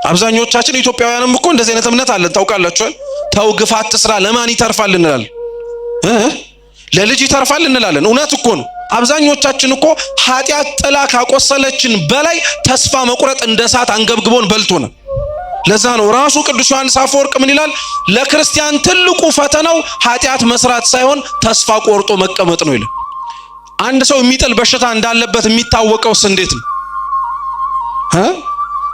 አብዛኞቻችን ኢትዮጵያውያንም እኮ እንደዚህ አይነት እምነት አለን ታውቃላችሁ። ተው ግፍ አትስራ ለማን ይተርፋል እንላለን፣ ለልጅ ይተርፋል እንላለን። እውነት እኮ ነው። አብዛኞቻችን እኮ ኃጢአት ጥላ ካቆሰለችን በላይ ተስፋ መቁረጥ እንደ እሳት አንገብግቦን በልቶናል። ለዛ ነው ራሱ ቅዱስ ዮሐንስ አፈወርቅ ምን ይላል? ለክርስቲያን ትልቁ ፈተናው ኃጢአት መስራት ሳይሆን ተስፋ ቆርጦ መቀመጥ ነው ይላል። አንድ ሰው የሚጥል በሽታ እንዳለበት የሚታወቀውስ እንዴት ነው?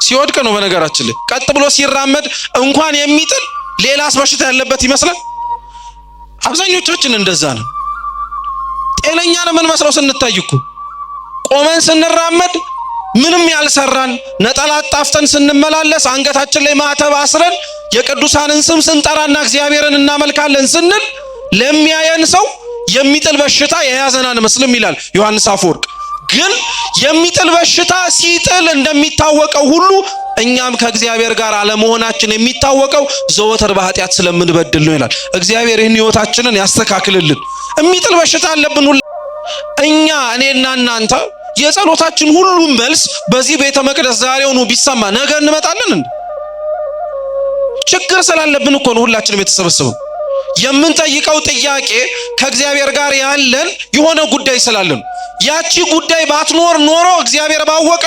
ሲወድቅ ነው። በነገራችን ላይ ቀጥ ብሎ ሲራመድ እንኳን የሚጥል ሌላስ በሽታ ያለበት ይመስላል። አብዛኞቻችን እንደዛ ነው። ጤነኛ ነው ምን መስለው ስንታይ እኮ ቆመን ስንራመድ ምንም ያልሰራን ነጠላ ጣፍተን ስንመላለስ አንገታችን ላይ ማተብ አስረን የቅዱሳንን ስም ስንጠራና እግዚአብሔርን እናመልካለን ስንል ለሚያየን ሰው የሚጥል በሽታ የያዘናን መስልም ይላል ዮሐንስ አፈወርቅ። ግን የሚጥል በሽታ ሲጥል እንደሚታወቀው ሁሉ እኛም ከእግዚአብሔር ጋር አለመሆናችን የሚታወቀው ዘወትር በኃጢአት ስለምንበድል ነው ይላል። እግዚአብሔር ይህን ሕይወታችንን ያስተካክልልን። የሚጥል በሽታ አለብን ሁሉ እኛ እኔና እናንተ የጸሎታችን ሁሉ መልስ በዚህ ቤተ መቅደስ ዛሬውኑ ቢሰማ ነገ እንመጣለን እንዴ? ችግር ስላለብን እኮ ነው ሁላችንም የተሰበሰበው። የምንጠይቀው ጥያቄ ከእግዚአብሔር ጋር ያለን የሆነ ጉዳይ ስላለን፣ ያቺ ጉዳይ ባትኖር ኖሮ እግዚአብሔር ባወቀ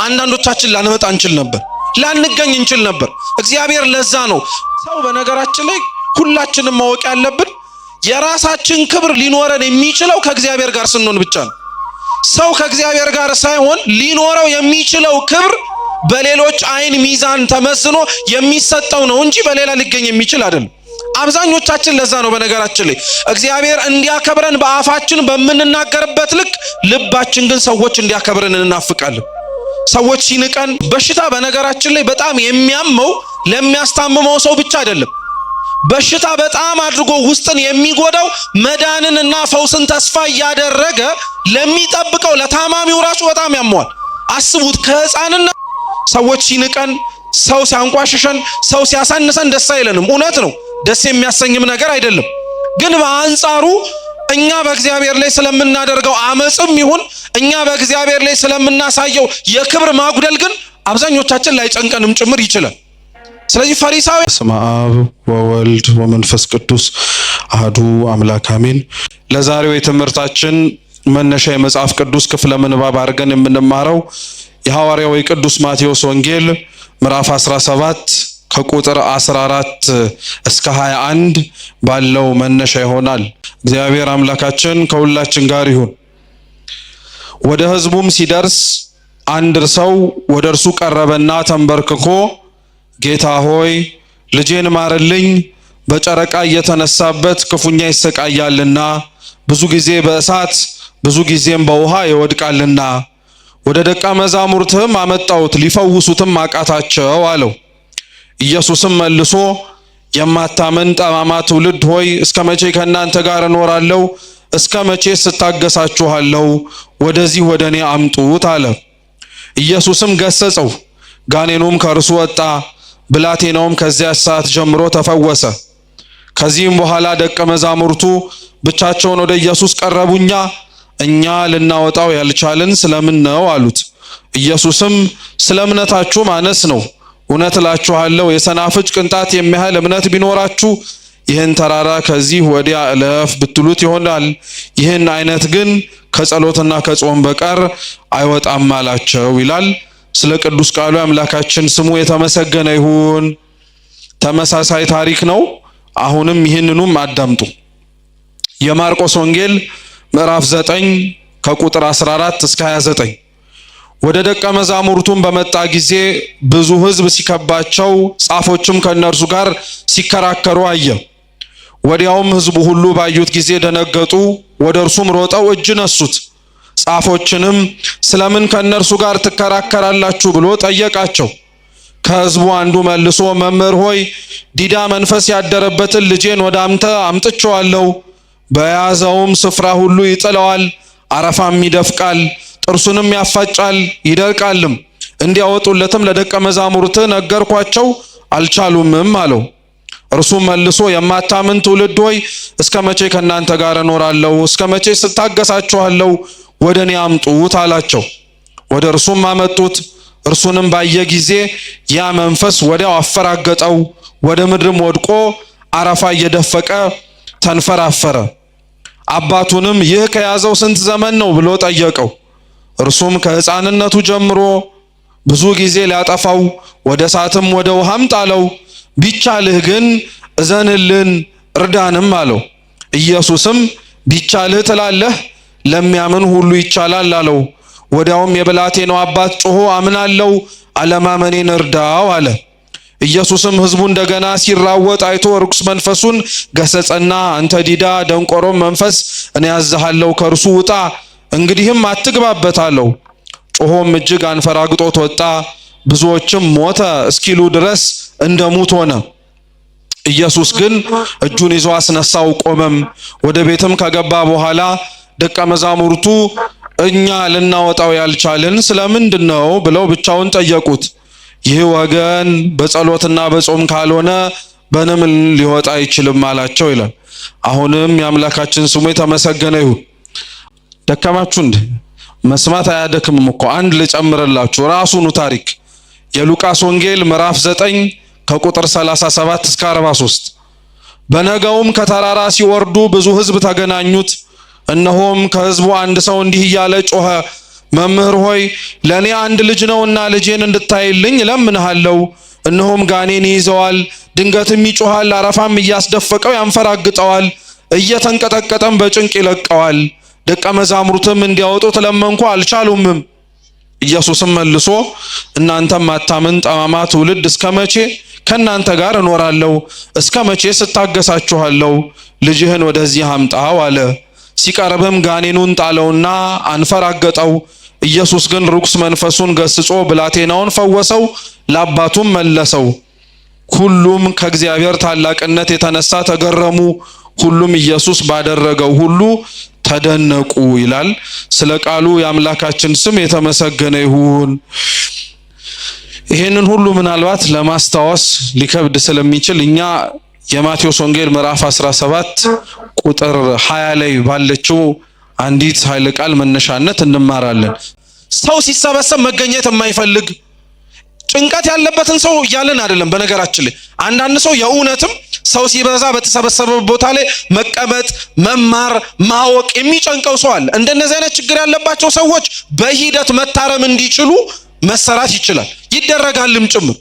አንዳንዶቻችን ላንመጣ እንችል ነበር፣ ላንገኝ እንችል ነበር። እግዚአብሔር ለዛ ነው ሰው በነገራችን ላይ ሁላችንም ማወቅ ያለብን የራሳችን ክብር ሊኖረን የሚችለው ከእግዚአብሔር ጋር ስንሆን ብቻ ነው። ሰው ከእግዚአብሔር ጋር ሳይሆን ሊኖረው የሚችለው ክብር በሌሎች አይን ሚዛን ተመስኖ የሚሰጠው ነው እንጂ በሌላ ሊገኝ የሚችል አይደለም። አብዛኞቻችን ለዛ ነው በነገራችን ላይ እግዚአብሔር እንዲያከብረን በአፋችን በምንናገርበት ልክ ልባችን ግን ሰዎች እንዲያከብረን እንናፍቃለን። ሰዎች ሲንቀን በሽታ በነገራችን ላይ በጣም የሚያመው ለሚያስታምመው ሰው ብቻ አይደለም። በሽታ በጣም አድርጎ ውስጥን የሚጎዳው መዳንንና ፈውስን ተስፋ እያደረገ ለሚጠብቀው ለታማሚው ራሱ በጣም ያመዋል። አስቡት፣ ከህፃንና ሰዎች ሲንቀን፣ ሰው ሲያንቋሽሸን፣ ሰው ሲያሳንሰን ደስ አይለንም። እውነት ነው፣ ደስ የሚያሰኝም ነገር አይደለም። ግን በአንጻሩ እኛ በእግዚአብሔር ላይ ስለምናደርገው አመጽም ይሁን እኛ በእግዚአብሔር ላይ ስለምናሳየው የክብር ማጉደል ግን አብዛኞቻችን ላይ ጨንቀንም ጭምር ይችላል። ስለዚህ ፈሪሳዊ በስመ አብ ወወልድ ወመንፈስ ቅዱስ አሐዱ አምላክ አሜን። ለዛሬው የትምህርታችን መነሻ የመጽሐፍ ቅዱስ ክፍለ ምንባብ አድርገን የምንማረው የሐዋርያው የቅዱስ ማቴዎስ ወንጌል ምዕራፍ 17 ከቁጥር 14 እስከ 21 ባለው መነሻ ይሆናል። እግዚአብሔር አምላካችን ከሁላችን ጋር ይሁን። ወደ ሕዝቡም ሲደርስ አንድ ሰው ወደ እርሱ ቀረበና ተንበርክኮ ጌታ ሆይ ልጄን ማርልኝ፣ በጨረቃ እየተነሳበት ክፉኛ ይሰቃያልና ብዙ ጊዜ በእሳት ብዙ ጊዜም በውሃ ይወድቃልና ወደ ደቀ መዛሙርትህም አመጣሁት ሊፈውሱትም አቃታቸው አለው። ኢየሱስም መልሶ የማታምን ጠማማ ትውልድ ሆይ እስከ መቼ ከእናንተ ጋር እኖራለሁ? እስከ መቼ ስታገሳችኋለሁ? ወደዚህ ወደ እኔ አምጡት አለ። ኢየሱስም ገሰጸው፣ ጋኔኑም ከእርሱ ወጣ፣ ብላቴናውም ከዚያ ሰዓት ጀምሮ ተፈወሰ። ከዚህም በኋላ ደቀ መዛሙርቱ ብቻቸውን ወደ ኢየሱስ ቀረቡኛ እኛ ልናወጣው ያልቻልን ስለምን ነው አሉት። ኢየሱስም ስለ እምነታችሁ ማነስ ነው። እውነት እላችኋለሁ የሰናፍጭ ቅንጣት የሚያህል እምነት ቢኖራችሁ ይህን ተራራ ከዚህ ወዲያ እለፍ ብትሉት ይሆናል። ይህን አይነት ግን ከጸሎትና ከጾም በቀር አይወጣም አላቸው ይላል። ስለ ቅዱስ ቃሉ አምላካችን ስሙ የተመሰገነ ይሁን። ተመሳሳይ ታሪክ ነው። አሁንም ይህንኑም አዳምጡ። የማርቆስ ወንጌል ምዕራፍ 9 ከቁጥር 14 እስከ 29 ወደ ደቀ መዛሙርቱም በመጣ ጊዜ ብዙ ሕዝብ ሲከባቸው ጻፎችም ከነርሱ ጋር ሲከራከሩ አየ። ወዲያውም ሕዝቡ ሁሉ ባዩት ጊዜ ደነገጡ፣ ወደ እርሱም ሮጠው እጅ ነሱት። ጻፎችንም ስለምን ከነርሱ ጋር ትከራከራላችሁ ብሎ ጠየቃቸው። ከሕዝቡ አንዱ መልሶ መምህር ሆይ ዲዳ መንፈስ ያደረበትን ልጄን ወደ አንተ አምጥቼዋለሁ። በያዘውም ስፍራ ሁሉ ይጥለዋል፣ አረፋም ይደፍቃል፣ ጥርሱንም ያፋጫል፣ ይደርቃልም። እንዲያወጡለትም ለደቀ መዛሙርት ነገርኳቸው፣ አልቻሉምም አለው። እርሱም መልሶ የማታምን ትውልድ ሆይ እስከ መቼ ከእናንተ ጋር እኖራለሁ? እስከ መቼ ስታገሳችኋለሁ? ወደ እኔ አምጡት አላቸው። ወደ እርሱም አመጡት። እርሱንም ባየ ጊዜ ያ መንፈስ ወዲያው አፈራገጠው፣ ወደ ምድርም ወድቆ አረፋ እየደፈቀ ተንፈራፈረ። አባቱንም ይህ ከያዘው ስንት ዘመን ነው ብሎ ጠየቀው። እርሱም ከሕፃንነቱ ጀምሮ ብዙ ጊዜ ሊያጠፋው ወደ እሳትም ወደ ውሃም ጣለው። ቢቻልህ ግን እዘንልን እርዳንም አለው። ኢየሱስም ቢቻልህ ትላለህ፣ ለሚያምን ሁሉ ይቻላል አለው። ወዲያውም የብላቴናው አባት ጮሆ አምናለሁ፣ አለማመኔን እርዳው አለ። ኢየሱስም ሕዝቡ እንደገና ሲራወጥ አይቶ ርኩስ መንፈሱን ገሰጸና አንተ ዲዳ ደንቆሮም መንፈስ እኔ ያዝሃለሁ፣ ከእርሱ ውጣ፣ እንግዲህም አትግባበት አለው። ጮሆም እጅግ አንፈራግጦት ወጣ። ብዙዎችም ሞተ እስኪሉ ድረስ እንደ ሙት ሆነ። ኢየሱስ ግን እጁን ይዞ አስነሳው፣ ቆመም። ወደ ቤትም ከገባ በኋላ ደቀ መዛሙርቱ እኛ ልናወጣው ያልቻልን ስለምንድን ነው ብለው ብቻውን ጠየቁት። ይህ ወገን በጸሎትና በጾም ካልሆነ በምን ሊወጣ አይችልም አላቸው ይላል። አሁንም የአምላካችን ስሙ የተመሰገነ ይሁን። ደከማችሁ እንዴ? መስማት አያደክምም እኮ። አንድ ልጨምርላችሁ ራሱኑ ታሪክ የሉቃስ ወንጌል ምዕራፍ 9 ከቁጥር 37 እስከ 43። በነገውም ከተራራ ሲወርዱ ብዙ ሕዝብ ተገናኙት። እነሆም ከሕዝቡ አንድ ሰው እንዲህ እያለ ጮኸ፣ መምህር ሆይ ለኔ አንድ ልጅ ነውና ልጄን እንድታይልኝ እለምንሃለሁ። እነሆም ጋኔን ይይዘዋል፣ ድንገትም ይጮሃል፣ አረፋም እያስደፈቀው ያንፈራግጠዋል፣ እየተንቀጠቀጠም በጭንቅ ይለቀዋል። ደቀ መዛሙርትም እንዲያወጡት ለመንኩ፣ አልቻሉምም። ኢየሱስም መልሶ እናንተም ማታምን ጠማማ ትውልድ እስከ መቼ ከእናንተ ጋር እኖራለሁ? እስከ መቼ ስታገሳችኋለሁ? ልጅህን ወደዚህ አምጣው አለ። ሲቀርብም ጋኔኑን ጣለውና አንፈራገጠው። ኢየሱስ ግን ርኩስ መንፈሱን ገስጾ ብላቴናውን ፈወሰው፣ ለአባቱም መለሰው። ሁሉም ከእግዚአብሔር ታላቅነት የተነሳ ተገረሙ። ሁሉም ኢየሱስ ባደረገው ሁሉ ተደነቁ ይላል። ስለ ቃሉ የአምላካችን ስም የተመሰገነ ይሁን። ይሄንን ሁሉ ምናልባት ለማስታወስ ሊከብድ ስለሚችል እኛ የማቴዎስ ወንጌል ምዕራፍ 17 ቁጥር 20 ላይ ባለችው አንዲት ኃይለ ቃል መነሻነት እንማራለን። ሰው ሲሰበሰብ መገኘት የማይፈልግ ጭንቀት ያለበትን ሰው እያለን አይደለም። በነገራችን ላይ አንዳንድ ሰው የእውነትም ሰው ሲበዛ በተሰበሰበ ቦታ ላይ መቀመጥ፣ መማር፣ ማወቅ የሚጨንቀው ሰው አለ። እንደነዚህ አይነት ችግር ያለባቸው ሰዎች በሂደት መታረም እንዲችሉ መሰራት ይችላል፣ ይደረጋልም ጭምር።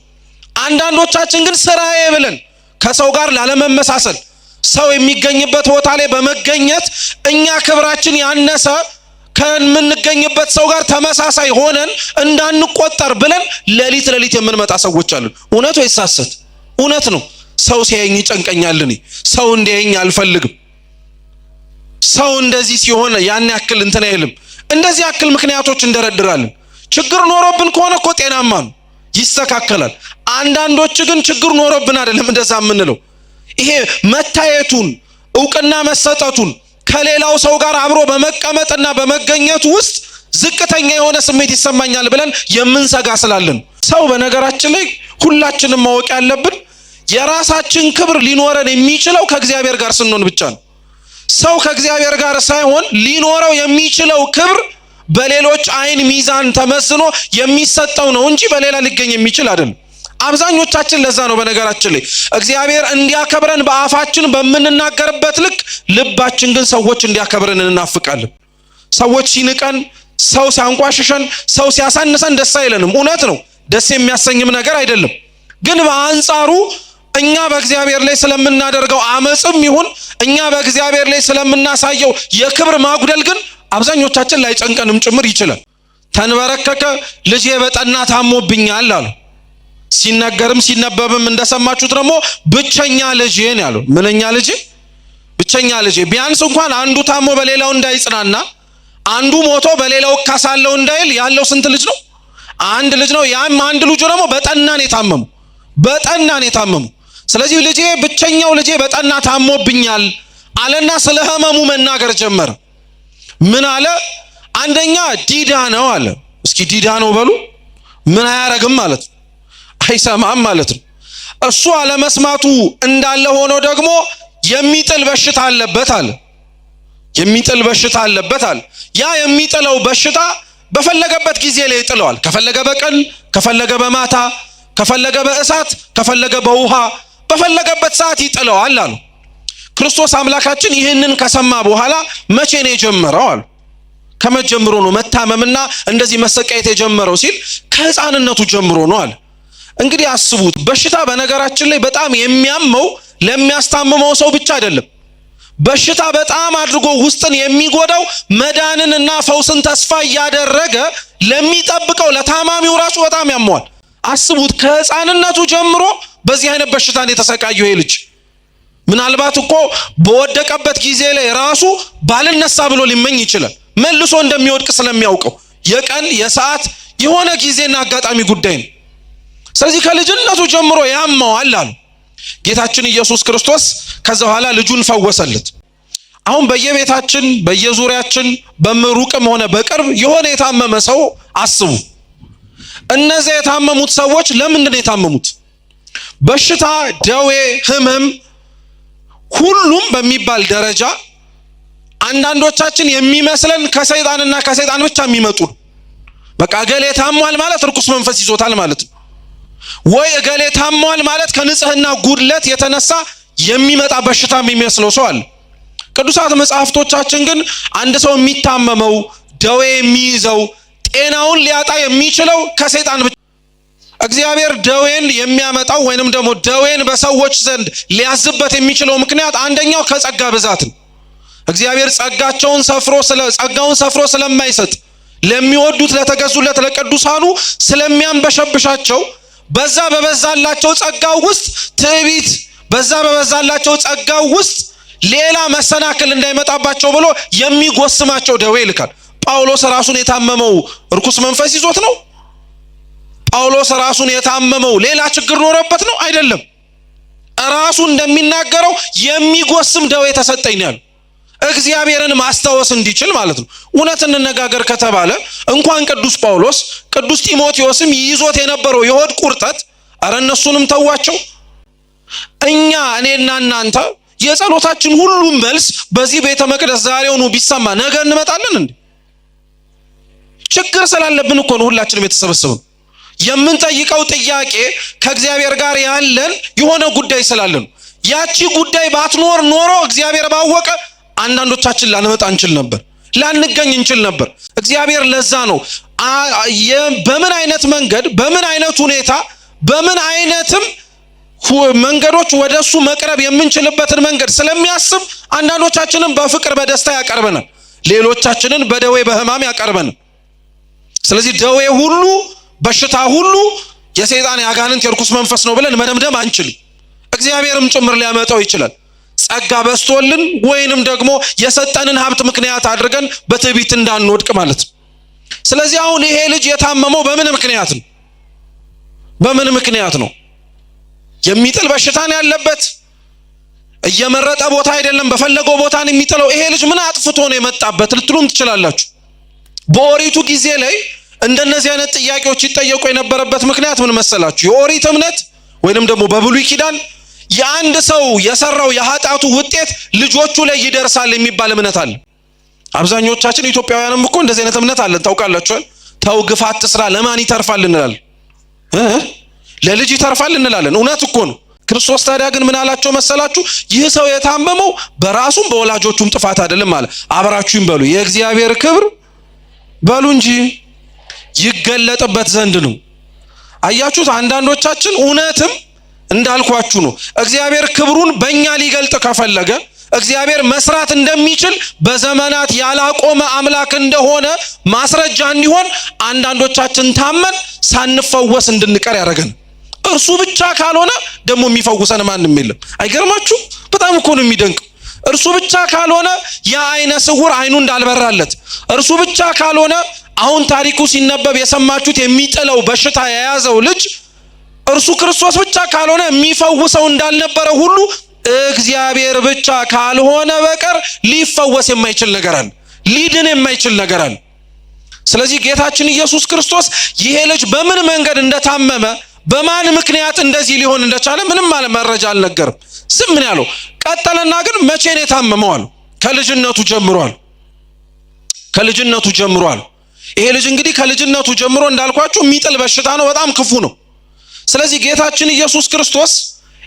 አንዳንዶቻችን ግን ስራዬ ብለን ከሰው ጋር ላለመመሳሰል ሰው የሚገኝበት ቦታ ላይ በመገኘት እኛ ክብራችን ያነሰ ከምንገኝበት ሰው ጋር ተመሳሳይ ሆነን እንዳንቆጠር ብለን ሌሊት የምንመጣ ሰዎች አለን። እውነት ወይስ ሐሰት? እውነት ነው። ሰው ሲያየኝ ይጨንቀኛል፣ እኔ ሰው እንዲያየኝ አልፈልግም፣ ሰው እንደዚህ ሲሆን ያን ያክል እንትን አይልም። እንደዚህ ያክል ምክንያቶች እንደረድራለን። ችግር ኖሮብን ከሆነ እኮ ጤናማ ነው፣ ይስተካከላል። አንዳንዶች ግን ችግር ኖሮብን አይደለም እንደዛ የምንለው። ይሄ መታየቱን እውቅና መሰጠቱን ከሌላው ሰው ጋር አብሮ በመቀመጥና በመገኘቱ ውስጥ ዝቅተኛ የሆነ ስሜት ይሰማኛል ብለን የምንሰጋ ስላለን። ሰው በነገራችን ላይ ሁላችንም ማወቅ ያለብን የራሳችን ክብር ሊኖረን የሚችለው ከእግዚአብሔር ጋር ስንሆን ብቻ ነው። ሰው ከእግዚአብሔር ጋር ሳይሆን ሊኖረው የሚችለው ክብር በሌሎች አይን ሚዛን ተመስኖ የሚሰጠው ነው እንጂ በሌላ ሊገኝ የሚችል አይደለም። አብዛኞቻችን ለዛ ነው በነገራችን ላይ እግዚአብሔር እንዲያከብረን በአፋችን በምንናገርበት ልክ ልባችን ግን ሰዎች እንዲያከብረን እንናፍቃለን። ሰዎች ሲንቀን፣ ሰው ሲያንቋሽሸን፣ ሰው ሲያሳንሰን ደስ አይለንም። እውነት ነው፣ ደስ የሚያሰኝም ነገር አይደለም። ግን በአንጻሩ እኛ በእግዚአብሔር ላይ ስለምናደርገው አመጽም ይሁን እኛ በእግዚአብሔር ላይ ስለምናሳየው የክብር ማጉደል ግን አብዛኞቻችን ላይ ጨንቀንም ጭምር ይችላል። ተንበረከከ፣ ልጄ በጠና ታሞብኛል አሉ። ሲነገርም ሲነበብም እንደሰማችሁት ደግሞ ብቸኛ ልጄ ነው ያለው። ምንኛ ልጄ? ብቸኛ ልጄ። ቢያንስ እንኳን አንዱ ታሞ በሌላው እንዳይጽናና፣ አንዱ ሞቶ በሌላው ካሳለው እንዳይል ያለው ስንት ልጅ ነው? አንድ ልጅ ነው። ያም አንድ ልጁ ደግሞ በጠና ነው የታመሙ። ስለዚህ ልጄ ብቸኛው ልጄ በጠና ታሞብኛል አለና ስለ ህመሙ መናገር ጀመረ። ምን አለ? አንደኛ ዲዳ ነው አለ። እስኪ ዲዳ ነው በሉ። ምን አያረግም ማለት ነው? አይሰማም ማለት ነው። እሱ አለመስማቱ እንዳለ ሆኖ ደግሞ የሚጥል በሽታ አለበት አለ። የሚጥል በሽታ አለበት አለ። ያ የሚጥለው በሽታ በፈለገበት ጊዜ ላይ ይጥለዋል። ከፈለገ በቀን፣ ከፈለገ በማታ፣ ከፈለገ በእሳት፣ ከፈለገ በውሃ፣ በፈለገበት ሰዓት ይጥለዋል አሉ። ክርስቶስ አምላካችን ይህንን ከሰማ በኋላ መቼ ነው የጀመረው አሉ። ከመጀመሩ ነው መታመምና እንደዚህ መሰቃየት የጀመረው ሲል ከሕፃንነቱ ጀምሮ ነው አለ። እንግዲህ አስቡት፣ በሽታ በነገራችን ላይ በጣም የሚያመው ለሚያስታምመው ሰው ብቻ አይደለም። በሽታ በጣም አድርጎ ውስጥን የሚጎዳው መዳንንና ፈውስን ተስፋ እያደረገ ለሚጠብቀው ለታማሚው ራሱ በጣም ያመዋል። አስቡት፣ ከሕፃንነቱ ጀምሮ በዚህ አይነት በሽታን የተሰቃየው ይሄ ልጅ ምናልባት እኮ በወደቀበት ጊዜ ላይ ራሱ ባልነሳ ብሎ ሊመኝ ይችላል። መልሶ እንደሚወድቅ ስለሚያውቀው የቀን የሰዓት የሆነ ጊዜና አጋጣሚ ጉዳይ ነው። ስለዚህ ከልጅነቱ ጀምሮ ያመዋል አሉ። ጌታችን ኢየሱስ ክርስቶስ ከዛ በኋላ ልጁን ፈወሰለት። አሁን በየቤታችን በየዙሪያችን በሩቅም ሆነ በቅርብ የሆነ የታመመ ሰው አስቡ። እነዚያ የታመሙት ሰዎች ለምንድን ነው የታመሙት? በሽታ፣ ደዌ፣ ህመም ሁሉም በሚባል ደረጃ አንዳንዶቻችን የሚመስለን ከሰይጣንና ከሰይጣን ብቻ የሚመጡ በቃ እገሌ ታሟል ማለት ርኩስ መንፈስ ይዞታል ማለት ነው። ወይ እገሌ ታሟል ማለት ከንጽህና ጉድለት የተነሳ የሚመጣ በሽታ የሚመስለው ሰው አለ። ቅዱሳት መጻሕፍቶቻችን ግን አንድ ሰው የሚታመመው ደዌ የሚይዘው ጤናውን ሊያጣ የሚችለው ከሰይጣን ብቻ። እግዚአብሔር ደዌን የሚያመጣው ወይንም ደግሞ ደዌን በሰዎች ዘንድ ሊያዝበት የሚችለው ምክንያት አንደኛው ከጸጋ ብዛት ነው። እግዚአብሔር ጸጋውን ሰፍሮ ስለማይሰጥ ለሚወዱት ለተገዙለት ለቅዱሳኑ ስለሚያንበሸብሻቸው በዛ በበዛላቸው ጸጋው ውስጥ ትዕቢት፣ በዛ በበዛላቸው ጸጋው ውስጥ ሌላ መሰናክል እንዳይመጣባቸው ብሎ የሚጎስማቸው ደዌ ይልካል። ጳውሎስ ራሱን የታመመው ርኩስ መንፈስ ይዞት ነው? ጳውሎስ ራሱን የታመመው ሌላ ችግር ኖረበት ነው? አይደለም። ራሱ እንደሚናገረው የሚጎስም ደዌ ተሰጠኝ ነው ያለው። እግዚአብሔርን ማስታወስ እንዲችል ማለት ነው። እውነት እንነጋገር ከተባለ እንኳን ቅዱስ ጳውሎስ ቅዱስ ጢሞቴዎስም ይዞት የነበረው የሆድ ቁርጠት አረ እነሱንም ተዋቸው። እኔና እናንተ የጸሎታችን ሁሉ መልስ በዚህ ቤተ መቅደስ ዛሬውኑ ቢሰማ ነገ እንመጣለን እንዴ? ችግር ስላለብን እኮ ነው ሁላችንም የተሰበሰብን። የምንጠይቀው ጥያቄ ከእግዚአብሔር ጋር ያለን የሆነ ጉዳይ ስላለን፣ ያቺ ጉዳይ ባትኖር ኖሮ እግዚአብሔር ባወቀ አንዳንዶቻችን ላንመጣ እንችል ነበር፣ ላንገኝ እንችል ነበር። እግዚአብሔር ለዛ ነው በምን አይነት መንገድ፣ በምን አይነት ሁኔታ፣ በምን አይነትም መንገዶች ወደሱ መቅረብ የምንችልበትን መንገድ ስለሚያስብ አንዳንዶቻችንን በፍቅር በደስታ ያቀርበናል፣ ሌሎቻችንን በደዌ በህማም ያቀርበናል። ስለዚህ ደዌ ሁሉ በሽታ ሁሉ የሰይጣን ያጋንንት የርኩስ መንፈስ ነው ብለን መደምደም አንችልም። እግዚአብሔርም ጭምር ሊያመጣው ይችላል። ጸጋ በስቶልን ወይንም ደግሞ የሰጠንን ሀብት ምክንያት አድርገን በትዕቢት እንዳንወድቅ ማለት ነው። ስለዚህ አሁን ይሄ ልጅ የታመመው በምን ምክንያት ነው? በምን ምክንያት ነው? የሚጥል በሽታን ያለበት እየመረጠ ቦታ አይደለም፣ በፈለገው ቦታን የሚጥለው። ይሄ ልጅ ምን አጥፍቶ ነው የመጣበት ልትሉም ትችላላችሁ። በኦሪቱ ጊዜ ላይ እንደነዚህ አይነት ጥያቄዎች ይጠየቁ የነበረበት ምክንያት ምን መሰላችሁ? የኦሪት እምነት ወይንም ደግሞ በብሉይ ኪዳን የአንድ ሰው የሰራው የኃጢአቱ ውጤት ልጆቹ ላይ ይደርሳል የሚባል እምነት አለ። አብዛኞቻችን ኢትዮጵያውያንም እኮ እንደዚህ አይነት እምነት አለን። ታውቃላችሁ፣ ተው ግፍ አትስራ ለማን ይተርፋል እንላለን? ለልጅ ይተርፋል እንላለን። እውነት እኮ ነው። ክርስቶስ ታዲያ ግን ምን አላቸው መሰላችሁ? ይህ ሰው የታመመው በራሱም በወላጆቹም ጥፋት አይደለም አለ። አብራችሁም በሉ የእግዚአብሔር ክብር በሉ እንጂ ይገለጥበት ዘንድ ነው። አያችሁት? አንዳንዶቻችን እውነትም እንዳልኳችሁ ነው። እግዚአብሔር ክብሩን በእኛ ሊገልጥ ከፈለገ እግዚአብሔር መስራት እንደሚችል በዘመናት ያላቆመ አምላክ እንደሆነ ማስረጃ እንዲሆን አንዳንዶቻችን ታመን ሳንፈወስ እንድንቀር ያደረገን። እርሱ ብቻ ካልሆነ ደግሞ የሚፈውሰን ማንም የለም። አይገርማችሁ? በጣም እኮ ነው የሚደንቅ። እርሱ ብቻ ካልሆነ ያ አይነ ስውር አይኑ እንዳልበራለት፣ እርሱ ብቻ ካልሆነ አሁን ታሪኩ ሲነበብ የሰማችሁት የሚጥለው በሽታ የያዘው ልጅ እርሱ ክርስቶስ ብቻ ካልሆነ የሚፈውሰው እንዳልነበረ ሁሉ እግዚአብሔር ብቻ ካልሆነ በቀር ሊፈወስ የማይችል ነገር አለ፣ ሊድን የማይችል ነገር አለ። ስለዚህ ጌታችን ኢየሱስ ክርስቶስ ይሄ ልጅ በምን መንገድ እንደታመመ በማን ምክንያት እንደዚህ ሊሆን እንደቻለ ምንም መረጃ አልነገርም። ዝም ምን ያለው ቀጠለና ግን መቼ ነው የታመመው አሉ። ከልጅነቱ ጀምሯል። ይሄ ልጅ እንግዲህ ከልጅነቱ ጀምሮ እንዳልኳችሁ የሚጥል በሽታ ነው፣ በጣም ክፉ ነው። ስለዚህ ጌታችን ኢየሱስ ክርስቶስ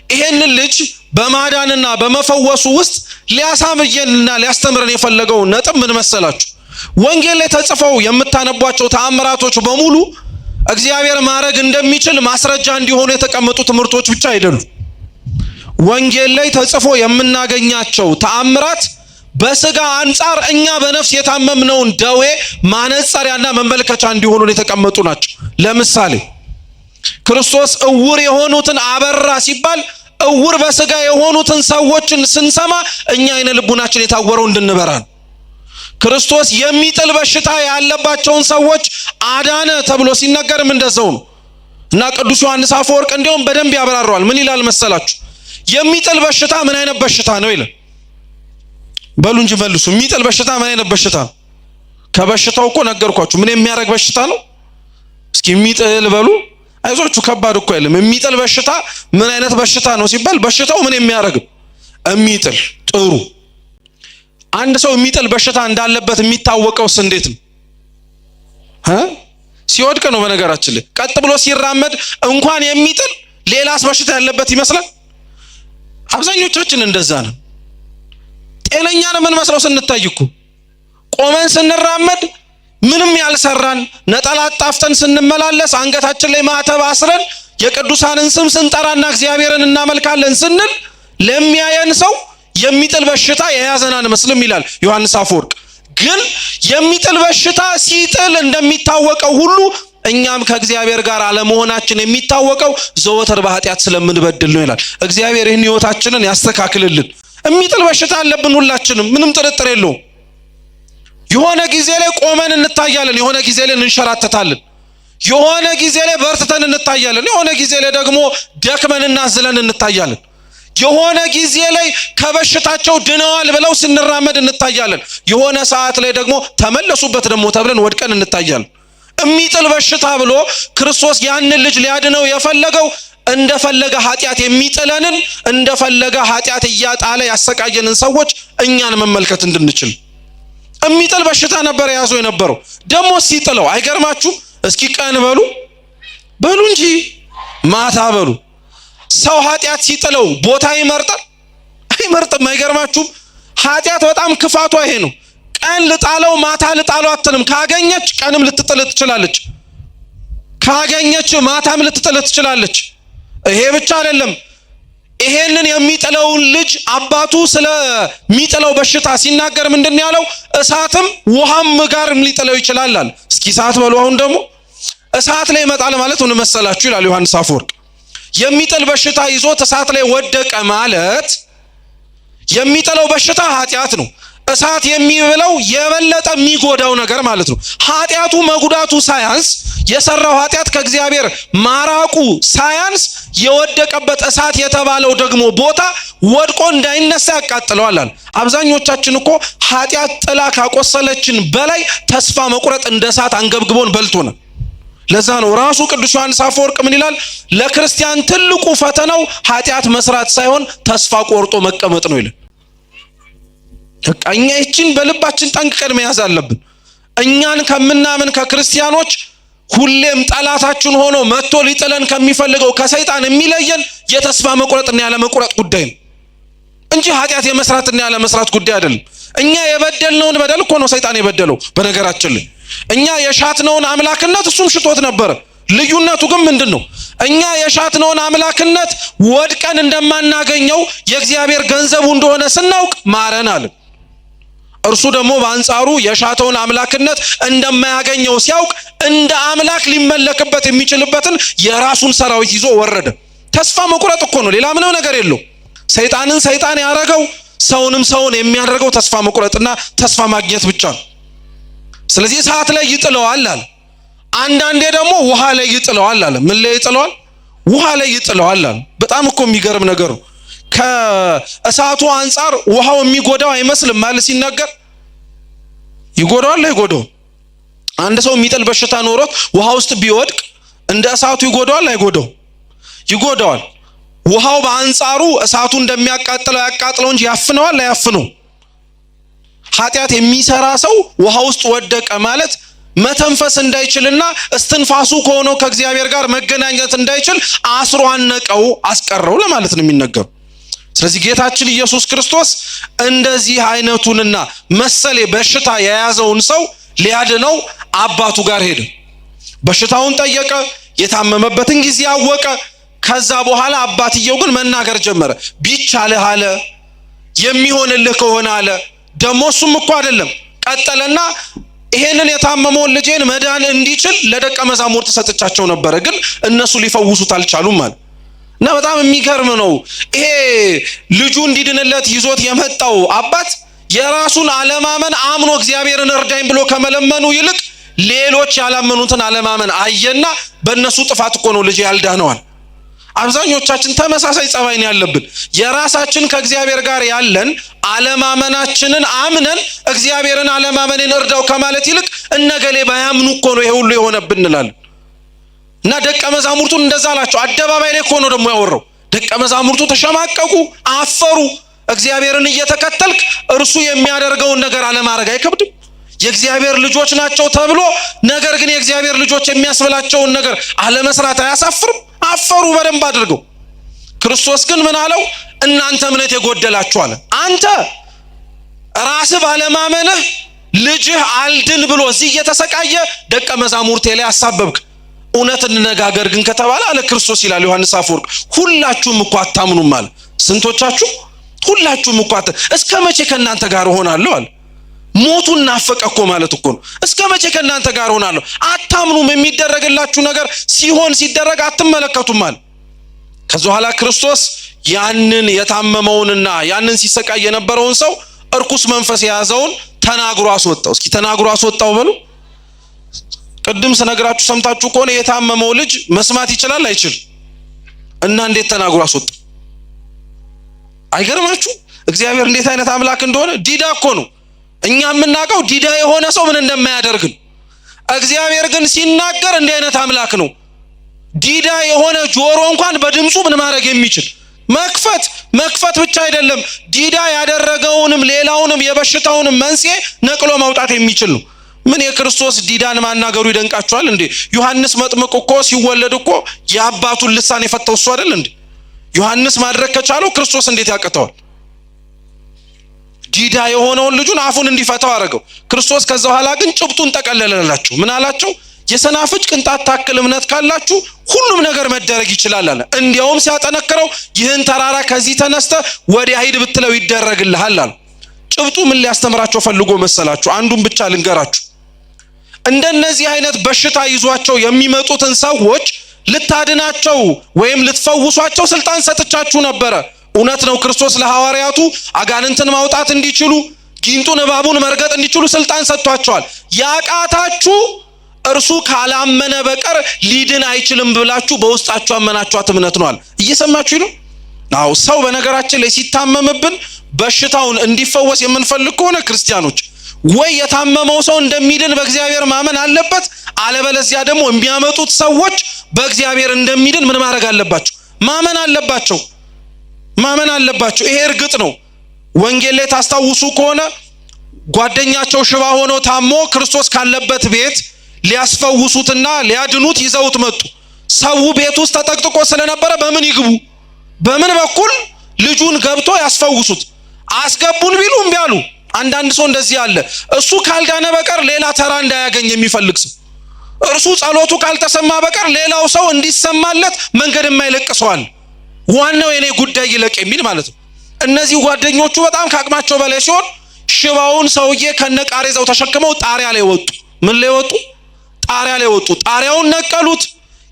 ይሄንን ልጅ በማዳንና በመፈወሱ ውስጥ ሊያሳምየንና ሊያስተምረን የፈለገው ነጥብ ምን መሰላችሁ? ወንጌል ላይ ተጽፈው የምታነቧቸው ተአምራቶች በሙሉ እግዚአብሔር ማድረግ እንደሚችል ማስረጃ እንዲሆኑ የተቀመጡ ትምህርቶች ብቻ አይደሉም። ወንጌል ላይ ተጽፎ የምናገኛቸው ተአምራት በስጋ አንጻር እኛ በነፍስ የታመምነውን ደዌ ማነጸሪያና መመልከቻ እንዲሆኑ የተቀመጡ ናቸው። ለምሳሌ ክርስቶስ እውር የሆኑትን አበራ ሲባል እውር በስጋ የሆኑትን ሰዎችን ስንሰማ እኛ አይነ ልቡናችን የታወረው እንድንበራ ነው። ክርስቶስ የሚጥል በሽታ ያለባቸውን ሰዎች አዳነ ተብሎ ሲነገርም እንደዛው ነው። እና ቅዱስ ዮሐንስ አፈወርቅ እንዲያውም በደንብ ያብራራዋል። ምን ይላል መሰላችሁ? የሚጥል በሽታ ምን አይነት በሽታ ነው ይላል። በሉ እንጂ መልሱ። የሚጥል በሽታ ምን አይነት በሽታ ነው? ከበሽታው እኮ ነገርኳችሁ። ምን የሚያደርግ በሽታ ነው? እስኪ የሚጥል በሉ። አይዟችሁ፣ ከባድ እኮ አይደለም። የሚጥል በሽታ ምን አይነት በሽታ ነው ሲባል በሽታው ምን የሚያደርግ የሚጥል። ጥሩ። አንድ ሰው የሚጥል በሽታ እንዳለበት የሚታወቀውስ እንዴት ነው? ሲወድቅ ነው። በነገራችን ላይ ቀጥ ብሎ ሲራመድ እንኳን የሚጥል ሌላስ በሽታ ያለበት ይመስላል። አብዛኞቻችን እንደዛ ነው። ጤነኛ ነው ምን መስለው ስንታይ እኮ ቆመን ስንራመድ ምንም ያልሰራን፣ ነጠላ ጣፍተን ስንመላለስ፣ አንገታችን ላይ ማተብ አስረን የቅዱሳንን ስም ስንጠራና እግዚአብሔርን እናመልካለን ስንል ለሚያየን ሰው የሚጥል በሽታ የያዘናን መስልም ይላል ዮሐንስ አፈወርቅ። ግን የሚጥል በሽታ ሲጥል እንደሚታወቀው ሁሉ እኛም ከእግዚአብሔር ጋር አለመሆናችን የሚታወቀው ዘወትር በኃጢአት ስለምንበድል ነው ይላል። እግዚአብሔር ይህን ሕይወታችንን ያስተካክልልን። የሚጥል በሽታ አለብን ሁላችንም፣ ምንም ጥርጥር የለውም። የሆነ ጊዜ ላይ ቆመን እንታያለን፣ የሆነ ጊዜ ላይ እንሸራተታለን፣ የሆነ ጊዜ ላይ በርትተን እንታያለን፣ የሆነ ጊዜ ላይ ደግሞ ደክመንና ዝለን እንታያለን፣ የሆነ ጊዜ ላይ ከበሽታቸው ድነዋል ብለው ስንራመድ እንታያለን፣ የሆነ ሰዓት ላይ ደግሞ ተመለሱበት ደግሞ ተብለን ወድቀን እንታያለን። የሚጥል በሽታ ብሎ ክርስቶስ ያንን ልጅ ሊያድነው የፈለገው እንደፈለገ ኃጢአት የሚጥለንን እንደፈለገ ኃጢአት እያጣለ ያሰቃየንን ሰዎች እኛን መመልከት እንድንችል የሚጥል በሽታ ነበር ያዞ የነበረው። ደግሞ ሲጥለው አይገርማችሁ? እስኪ ቀን በሉ በሉ እንጂ ማታ በሉ። ሰው ኃጢአት ሲጥለው ቦታ ይመርጣል? አይመርጥም። አይገርማችሁም? ኃጢአት በጣም ክፋቷ ይሄ ነው። ቀን ልጣለው ማታ ልጣለው አትልም። ካገኘች ቀንም ልትጥል ትችላለች፣ ካገኘች ማታም ልትጥል ትችላለች። ይሄ ብቻ አይደለም። ይሄንን የሚጥለውን ልጅ አባቱ ስለሚጥለው በሽታ ሲናገር ምንድን ያለው? እሳትም ውሃም ጋርም ሊጥለው ይችላል አለ። እስኪ እሳት በሉ። አሁን ደግሞ እሳት ላይ ይመጣል ማለት ምን መሰላችሁ ይላል ዮሐንስ አፈወርቅ። የሚጥል በሽታ ይዞት እሳት ላይ ወደቀ ማለት የሚጥለው በሽታ ኃጢአት ነው። እሳት የሚብለው የበለጠ የሚጎዳው ነገር ማለት ነው። ኃጢአቱ መጉዳቱ ሳያንስ የሰራው ኃጢአት ከእግዚአብሔር ማራቁ ሳያንስ የወደቀበት እሳት የተባለው ደግሞ ቦታ ወድቆ እንዳይነሳ ያቃጥለዋል። አብዛኞቻችን እኮ ኃጢአት ጥላ ካቆሰለችን በላይ ተስፋ መቁረጥ እንደ እሳት አንገብግቦን በልቶናል። ለዛ ነው ራሱ ቅዱስ ዮሐንስ አፈወርቅ ምን ይላል? ለክርስቲያን ትልቁ ፈተናው ኃጢአት መስራት ሳይሆን ተስፋ ቆርጦ መቀመጥ ነው ይላል። እኛ ይህችን በልባችን ጠንቅቀን መያዝ አለብን። እኛን ከምናምን ከክርስቲያኖች ሁሌም ጠላታችን ሆኖ መጥቶ ሊጥለን ከሚፈልገው ከሰይጣን የሚለየን የተስፋ መቁረጥና ያለ መቁረጥ ጉዳይ ነው እንጂ ኃጢአት የመስራትና ያለ መስራት ጉዳይ አይደለም። እኛ የበደልነውን በደል እኮ ነው ሰይጣን የበደለው። በነገራችን ላይ እኛ የሻትነውን አምላክነት እሱም ሽቶት ነበር። ልዩነቱ ግን ምንድነው? እኛ የሻትነውን አምላክነት ወድቀን እንደማናገኘው የእግዚአብሔር ገንዘቡ እንደሆነ ስናውቅ ማረን አለ። እርሱ ደግሞ በአንጻሩ የሻተውን አምላክነት እንደማያገኘው ሲያውቅ እንደ አምላክ ሊመለክበት የሚችልበትን የራሱን ሰራዊት ይዞ ወረደ። ተስፋ መቁረጥ እኮ ነው፣ ሌላ ምንም ነገር የለው። ሰይጣንን ሰይጣን ያረገው ሰውንም ሰውን የሚያደርገው ተስፋ መቁረጥና ተስፋ ማግኘት ብቻ ነው። ስለዚህ እሳት ላይ ይጥለዋል አለ። አንዳንዴ ደግሞ ውሃ ላይ ይጥለዋል አለ። ምን ላይ ይጥለዋል? ውሃ ላይ ይጥለዋል አለ። በጣም እኮ የሚገርም ነገር ነው። ከእሳቱ አንጻር ውሃው የሚጎዳው አይመስልም ማለት ሲናገር ይጎዳዋል አይጎዳው? አንድ ሰው የሚጥል በሽታ ኖሮት ውሃ ውስጥ ቢወድቅ እንደ እሳቱ ይጎዳዋል አይጎዳው? ይጎዳዋል። ውሃው በአንጻሩ እሳቱ እንደሚያቃጥለው ያቃጥለው እንጂ ያፍነዋል አያፍነው? ኃጢአት የሚሰራ ሰው ውሃ ውስጥ ወደቀ ማለት መተንፈስ እንዳይችልና እስትንፋሱ ከሆነው ከእግዚአብሔር ጋር መገናኘት እንዳይችል አስሮ አነቀው፣ አስቀረው ለማለት ነው የሚነገረው። ስለዚህ ጌታችን ኢየሱስ ክርስቶስ እንደዚህ አይነቱንና መሰል በሽታ የያዘውን ሰው ሊያድነው አባቱ ጋር ሄደ። በሽታውን ጠየቀ፣ የታመመበትን ጊዜ አወቀ። ከዛ በኋላ አባትየው ግን መናገር ጀመረ። ቢቻልህ አለ፣ የሚሆንልህ ከሆነ አለ። ደሞ እሱም እኮ አይደለም ቀጠለና ይሄንን የታመመውን ልጄን መዳን እንዲችል ለደቀ መዛሙርት ሰጥቻቸው ነበር፣ ግን እነሱ ሊፈውሱት አልቻሉም ማለት እና በጣም የሚገርም ነው። ይሄ ልጁ እንዲድንለት ይዞት የመጣው አባት የራሱን አለማመን አምኖ እግዚአብሔርን እርዳኝ ብሎ ከመለመኑ ይልቅ ሌሎች ያላመኑትን አለማመን አየና በእነሱ ጥፋት እኮ ነው ልጅ ያልዳነዋል። አብዛኞቻችን ተመሳሳይ ጸባይ ነው ያለብን። የራሳችን ከእግዚአብሔር ጋር ያለን አለማመናችንን አምነን እግዚአብሔርን አለማመንን እርዳው ከማለት ይልቅ እነገሌ ባያምኑ እኮ ነው ይሄ ሁሉ የሆነብን እንላለን። እና ደቀ መዛሙርቱን እንደዛ አላቸው። አደባባይ ላይ እኮ ነው ደግሞ ያወራው። ደቀ መዛሙርቱ ተሸማቀቁ፣ አፈሩ። እግዚአብሔርን እየተከተልክ እርሱ የሚያደርገውን ነገር አለማድረግ አይከብድም? የእግዚአብሔር ልጆች ናቸው ተብሎ ነገር ግን የእግዚአብሔር ልጆች የሚያስብላቸውን ነገር አለመስራት አያሳፍርም? አፈሩ በደንብ አድርገው። ክርስቶስ ግን ምን አለው? እናንተ እምነት የጎደላችሁ አለ። አንተ ራስህ ባለማመንህ ልጅህ አልድን ብሎ እዚህ እየተሰቃየ ደቀ መዛሙርቴ ላይ አሳበብክ። እውነት እንነጋገር ግን ከተባለ አለ ክርስቶስ ይላል ዮሐንስ አፈወርቅ፣ ሁላችሁም እኮ አታምኑም አለ። ስንቶቻችሁ? ሁላችሁም እኮ እስከ መቼ ከእናንተ ጋር እሆናለሁ አለ። ሞቱን ናፈቀ እኮ ማለት እኮ ነው። እስከ መቼ ከእናንተ ጋር ሆናለሁ? አታምኑም። የሚደረግላችሁ ነገር ሲደረግ አትመለከቱም አለ። ከዛ በኋላ ክርስቶስ ያንን የታመመውንና ያንን ሲሰቃይ የነበረውን ሰው እርኩስ መንፈስ የያዘውን ተናግሮ አስወጣው። እስኪ ተናግሮ አስወጣው በሉ። ቅድም ስነግራችሁ ሰምታችሁ ከሆነ የታመመው ልጅ መስማት ይችላል አይችል? እና እንዴት ተናግሮ አስወጣው? አይገርማችሁ? እግዚአብሔር እንዴት አይነት አምላክ እንደሆነ። ዲዳ እኮ ነው። እኛ የምናውቀው ዲዳ የሆነ ሰው ምን እንደማያደርግ ነው። እግዚአብሔር ግን ሲናገር እንዲህ አይነት አምላክ ነው። ዲዳ የሆነ ጆሮ እንኳን በድምፁ ምን ማድረግ የሚችል መክፈት ብቻ አይደለም፣ ዲዳ ያደረገውንም ሌላውንም የበሽታውንም መንስኤ ነቅሎ ማውጣት የሚችል ነው። ምን የክርስቶስ ዲዳን ማናገሩ ይደንቃችኋል እንዴ? ዮሐንስ መጥምቅ እኮ ሲወለድ እኮ የአባቱን ልሳን የፈተው እሱ አይደል እንዴ? ዮሐንስ ማድረግ ከቻለው ክርስቶስ እንዴት ያቅተዋል? ዲዳ የሆነውን ልጁን አፉን እንዲፈታው አደረገው ክርስቶስ። ከዛ በኋላ ግን ጭብጡን ጠቀለለላቸው። ምን አላቸው? የሰናፍጭ ቅንጣት ታክል እምነት ካላችሁ ሁሉም ነገር መደረግ ይችላል አለ። እንዲያውም ሲያጠነክረው ይህን ተራራ ከዚህ ተነስተ ወዲያ ሂድ ብትለው ይደረግልሃል አለ። ጭብጡ ምን ሊያስተምራቸው ፈልጎ መሰላችሁ? አንዱን ብቻ ልንገራችሁ። እንደነዚህ አይነት በሽታ ይዟቸው የሚመጡትን ሰዎች ልታድናቸው ወይም ልትፈውሷቸው ስልጣን ሰጥቻችሁ ነበረ። እውነት ነው። ክርስቶስ ለሐዋርያቱ አጋንንትን ማውጣት እንዲችሉ፣ ጊንጡን እባቡን መርገጥ እንዲችሉ ስልጣን ሰጥቷቸዋል። ያቃታችሁ እርሱ ካላመነ በቀር ሊድን አይችልም ብላችሁ በውስጣችሁ አመናችኋት እምነት ነዋል። እየሰማችሁ ነው? አዎ። ሰው በነገራችን ላይ ሲታመምብን በሽታውን እንዲፈወስ የምንፈልግ ከሆነ ክርስቲያኖች ወይ የታመመው ሰው እንደሚድን በእግዚአብሔር ማመን አለበት፣ አለበለዚያ ደግሞ የሚያመጡት ሰዎች በእግዚአብሔር እንደሚድን ምን ማድረግ አለባቸው? ማመን አለባቸው። ይሄ እርግጥ ነው። ወንጌል ላይ ታስታውሱ ከሆነ ጓደኛቸው ሽባ ሆኖ ታሞ ክርስቶስ ካለበት ቤት ሊያስፈውሱትና ሊያድኑት ይዘውት መጡ። ሰው ቤት ውስጥ ተጠቅጥቆ ስለነበረ በምን ይግቡ? በምን በኩል ልጁን ገብቶ ያስፈውሱት? አስገቡን ቢሉ እምቢ አሉ። አንዳንድ ሰው እንደዚህ አለ። እሱ ካልዳነ በቀር ሌላ ተራ እንዳያገኝ የሚፈልግ ሰው፣ እርሱ ጸሎቱ ካልተሰማ በቀር ሌላው ሰው እንዲሰማለት መንገድ የማይለቅሰዋል። ዋናው የኔ ጉዳይ ይለቅ የሚል ማለት ነው። እነዚህ ጓደኞቹ በጣም ከአቅማቸው በላይ ሲሆን ሽባውን ሰውዬ ከነቃሬዛው ተሸክመው ጣሪያ ላይ ወጡ። ምን ላይ ወጡ? ጣሪያ ላይ ወጡ። ጣሪያውን ነቀሉት።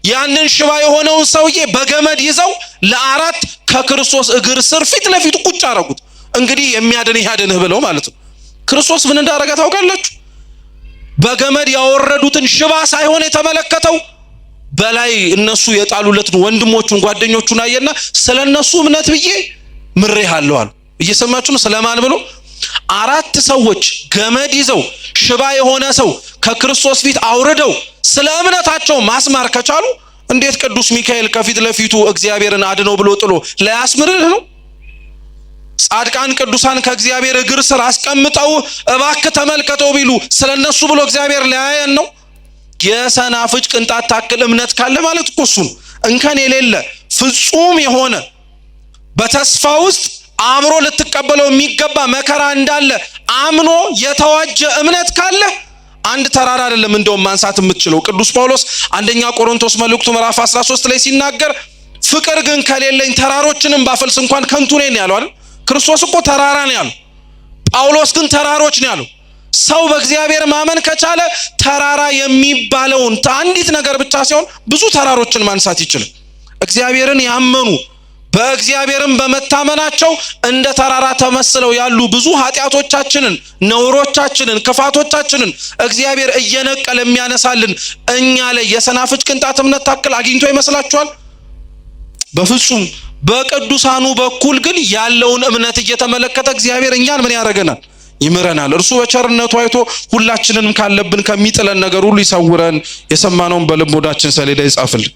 ያንን ሽባ የሆነውን ሰውዬ በገመድ ይዘው ለአራት ከክርስቶስ እግር ስር ፊት ለፊት ቁጭ አረጉት። እንግዲህ የሚያድንህ ያድንህ ብለው ማለት ነው። ክርስቶስ ምን እንዳደረገ ታውቃላችሁ? በገመድ ያወረዱትን ሽባ ሳይሆን የተመለከተው በላይ እነሱ የጣሉለትን ወንድሞቹን ጓደኞቹን አየና ስለነሱ እምነት ብዬ ምሬሃለሁ አሉ። እየሰማችሁ ነው? ስለማን ብሎ? አራት ሰዎች ገመድ ይዘው ሽባ የሆነ ሰው ከክርስቶስ ፊት አውርደው ስለ እምነታቸው ማስማር ከቻሉ እንዴት ቅዱስ ሚካኤል ከፊት ለፊቱ እግዚአብሔርን አድነው ብሎ ጥሎ ላያስምርህ ነው? ጻድቃን ቅዱሳን ከእግዚአብሔር እግር ስር አስቀምጠው እባክህ ተመልከተው ቢሉ ስለነሱ ብሎ እግዚአብሔር ሊያየን ነው? የሰናፍጭ ቅንጣት ታክል እምነት ካለ ማለት እኮ እሱ ነው። እንከን የሌለ ፍጹም የሆነ በተስፋ ውስጥ አምሮ ልትቀበለው የሚገባ መከራ እንዳለ አምኖ የተዋጀ እምነት ካለ አንድ ተራራ አይደለም እንደውም ማንሳት የምትችለው። ቅዱስ ጳውሎስ አንደኛ ቆሮንቶስ መልእክቱ ምዕራፍ 13 ላይ ሲናገር ፍቅር ግን ከሌለኝ ተራሮችንም ባፈልስ እንኳን ከንቱ ነኝ ያለው አይደል? ክርስቶስ እኮ ተራራ ነው ያለው። ጳውሎስ ግን ተራሮች ነው ያለው። ሰው በእግዚአብሔር ማመን ከቻለ ተራራ የሚባለውን አንዲት ነገር ብቻ ሳይሆን ብዙ ተራሮችን ማንሳት ይችላል። እግዚአብሔርን ያመኑ በእግዚአብሔርም በመታመናቸው እንደ ተራራ ተመስለው ያሉ ብዙ ኃጢአቶቻችንን፣ ነውሮቻችንን፣ ክፋቶቻችንን እግዚአብሔር እየነቀለ የሚያነሳልን እኛ ላይ የሰናፍጭ ቅንጣት እምነት ታክል አግኝቶ ይመስላችኋል? በፍጹም። በቅዱሳኑ በኩል ግን ያለውን እምነት እየተመለከተ እግዚአብሔር እኛን ምን ያደርገናል? ይምረናል። እርሱ በቸርነቱ አይቶ ሁላችንንም ካለብን ከሚጥለን ነገር ሁሉ ይሰውረን። የሰማነውን በልቦናችን ሰሌዳ ይጻፍልን።